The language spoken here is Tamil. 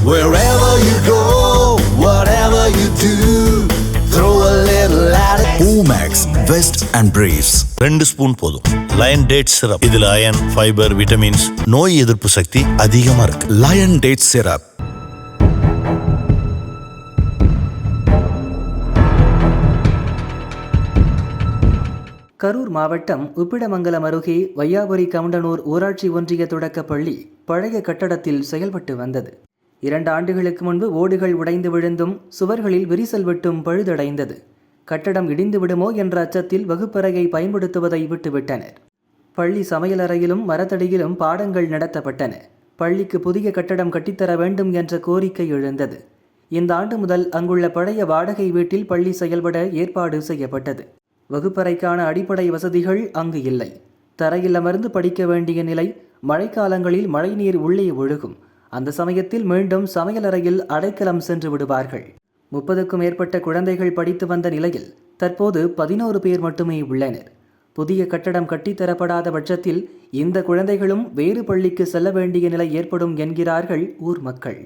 Wherever you go, whatever you do, throw a little at it. Omax, Vest and Briefs. 2 spoon போதும். Lion date syrup. இதுல அயன், ஃபைபர், விட்டமின்ஸ், நோய் எதிர்ப்பு சக்தி அதிகமா இருக்கு. Lion Date Syrup. கரூர் மாவட்டம் உப்பிடமங்கலம் அருகே வையாபுரி கவுண்டனூர் ஊராட்சி ஒன்றிய தொடக்கப்பள்ளி பழைய கட்டடத்தில் செயல்பட்டு வந்தது. 2 ஆண்டுகளுக்கு முன்பு ஓடுகள் உடைந்து விழுந்தும் சுவர்களில் விரிசல் விட்டும் பழுதடைந்தது. கட்டடம் இடிந்து விடுமோ என்ற அச்சத்தில் வகுப்பறையை பயன்படுத்துவதை விட்டுவிட்டனர். பள்ளி சமையலறையிலும் மரத்தடியிலும் பாடங்கள் நடத்தப்பட்டன. பள்ளிக்கு புதிய கட்டடம் கட்டித்தர வேண்டும் என்ற கோரிக்கை எழுந்தது. இந்த ஆண்டு முதல் அங்குள்ள பழைய வாடகை வீட்டில் பள்ளி செயல்பட ஏற்பாடு செய்யப்பட்டது. வகுப்பறைக்கான அடிப்படை வசதிகள் அங்கு இல்லை. தரையில் அமர்ந்து படிக்க வேண்டிய நிலை. மழைக்காலங்களில் மழைநீர் உள்ளே ஒழுகும். அந்த சமயத்தில் மீண்டும் சமையலறையில் அடைக்கலம் சென்று விடுவார்கள். 30க்கும் மேற்பட்ட குழந்தைகள் படித்து வந்த நிலையில் தற்போது 11 பேர் மட்டுமே உள்ளனர். புதிய கட்டடம் கட்டித்தரப்படாத பட்சத்தில் இந்த குழந்தைகளும் வேறு பள்ளிக்கு செல்ல வேண்டிய நிலை ஏற்படும் என்கிறார்கள் ஊர் மக்கள்.